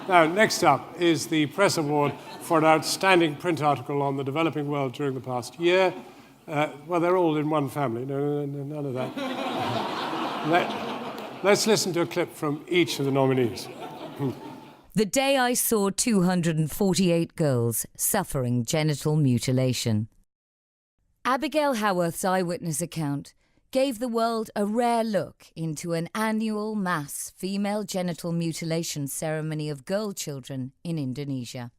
Now, next up is the Press Award for an outstanding print article on the developing world during the past year. Well, they're all in one family. No, none of that. Let's listen to a clip from each of the nominees. The day I saw 248 girls suffering genital mutilation. Abigail Howarth's eyewitness account gave the world a rare look into an annual mass female genital mutilation ceremony of girl children in Indonesia.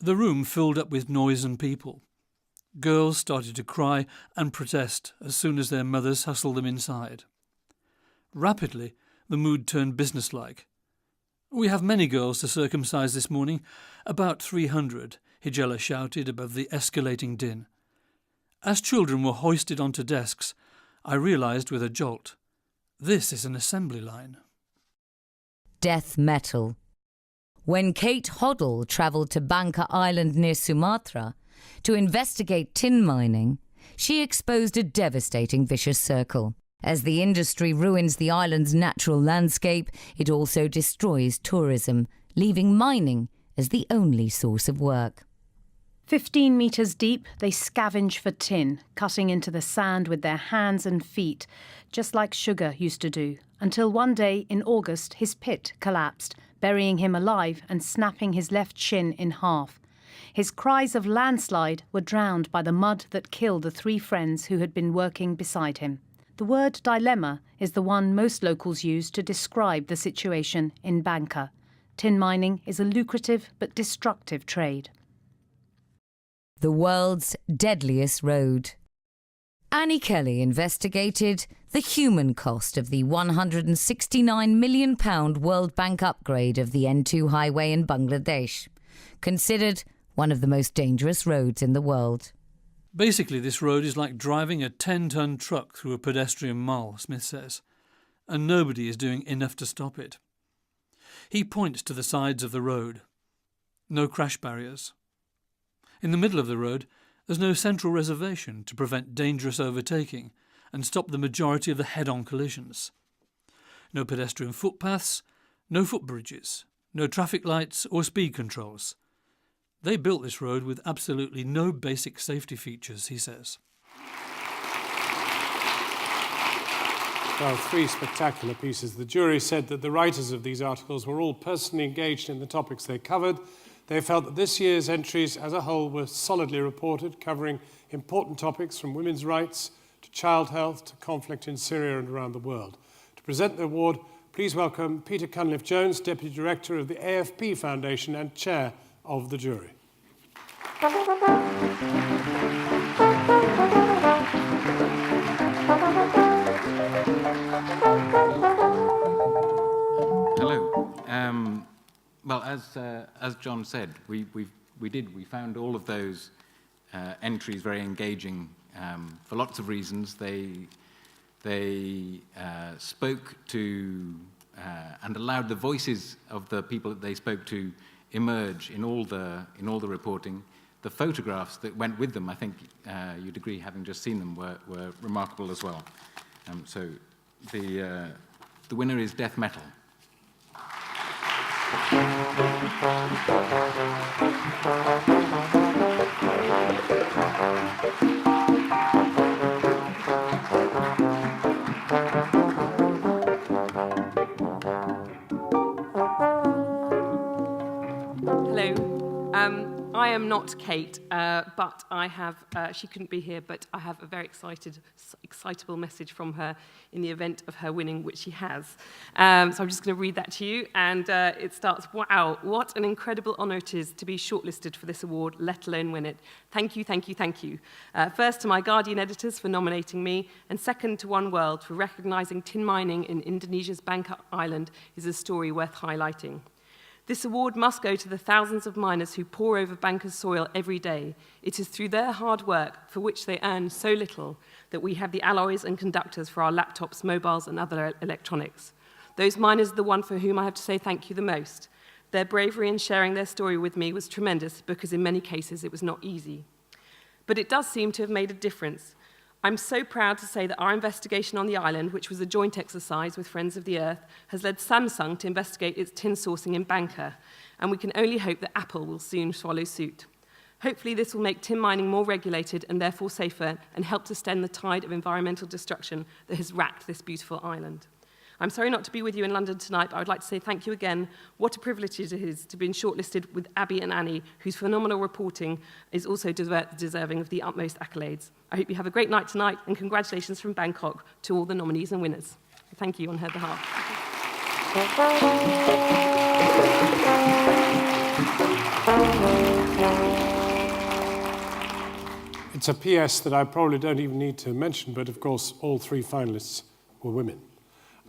The room filled up with noise and people. Girls started to cry and protest as soon as their mothers hustled them inside. Rapidly, the mood turned businesslike. "We have many girls to circumcise this morning, about 300, Hijela shouted above the escalating din. As children were hoisted onto desks, I realised with a jolt, this is an assembly line. Death metal. When Kate Hoddle travelled to Bangka Island near Sumatra to investigate tin mining, she exposed a devastating vicious circle. As the industry ruins the island's natural landscape, it also destroys tourism, leaving mining as the only source of work. 15 metres deep, they scavenge for tin, cutting into the sand with their hands and feet, just like Sugar used to do, until one day in August his pit collapsed, burying him alive and snapping his left shin in half. His cries of landslide were drowned by the mud that killed the 3 friends who had been working beside him. The word dilemma is the one most locals use to describe the situation in Bangka. Tin mining is a lucrative but destructive trade. The world's deadliest road. Annie Kelly investigated the human cost of the £169 million World Bank upgrade of the N2 highway in Bangladesh, considered one of the most dangerous roads in the world. Basically, this road is like driving a 10-ton truck through a pedestrian mall, Smith says, and nobody is doing enough to stop it. He points to the sides of the road. No crash barriers. In the middle of the road, there's no central reservation to prevent dangerous overtaking and stop the majority of the head-on collisions. No pedestrian footpaths, no footbridges, no traffic lights or speed controls. They built this road with absolutely no basic safety features, he says. Well, 3 spectacular pieces. The jury said that the writers of these articles were all personally engaged in the topics they covered. They felt that this year's entries as a whole were solidly reported, covering important topics from women's rights to child health to conflict in Syria and around the world. To present the award, please welcome Peter Cunliffe-Jones, Deputy Director of the AFP Foundation and Chair of the jury. Hello. Well, as John said, we found all of those entries very engaging for lots of reasons. They spoke to and allowed the voices of the people that they spoke to emerge in all the reporting. The photographs that went with them, I think you'd agree, having just seen them, were remarkable as well. So the winner is Death Metal. Hello. I am not Kate, but I have, she couldn't be here, but I have a very excitable message from her in the event of her winning, which she has. So I'm just going to read that to you, and it starts, wow, what an incredible honour it is to be shortlisted for this award, let alone win it. Thank you, thank you, thank you. First to my Guardian editors for nominating me, and second to One World for recognising tin mining in Indonesia's Bangka Island is a story worth highlighting. This award must go to the thousands of miners who pore over Bangka's soil every day. It is through their hard work, for which they earn so little, that we have the alloys and conductors for our laptops, mobiles, and other electronics. Those miners are the one for whom I have to say thank you the most. Their bravery in sharing their story with me was tremendous, because in many cases it was not easy. But it does seem to have made a difference. I'm so proud to say that our investigation on the island, which was a joint exercise with Friends of the Earth, has led Samsung to investigate its tin sourcing in Bangka, and we can only hope that Apple will soon follow suit. Hopefully this will make tin mining more regulated and therefore safer and help to stem the tide of environmental destruction that has racked this beautiful island. I'm sorry not to be with you in London tonight, but I would like to say thank you again. What a privilege it is to be shortlisted with Abby and Annie, whose phenomenal reporting is also deserving of the utmost accolades. I hope you have a great night tonight, and congratulations from Bangkok to all the nominees and winners. Thank you on her behalf. It's a PS that I probably don't even need to mention, but of course all three finalists were women.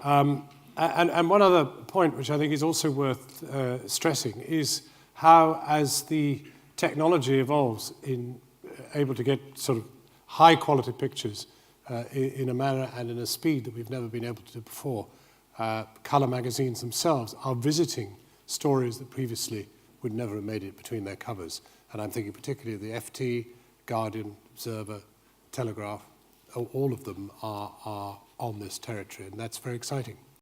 And one other point which I think is also worth stressing is how, as the technology evolves in able to get sort of high quality pictures in a manner and in a speed that we've never been able to do before, colour magazines themselves are visiting stories that previously would never have made it between their covers. And I'm thinking particularly of the FT, Guardian, Observer, Telegraph. All of them are on this territory, and that's very exciting.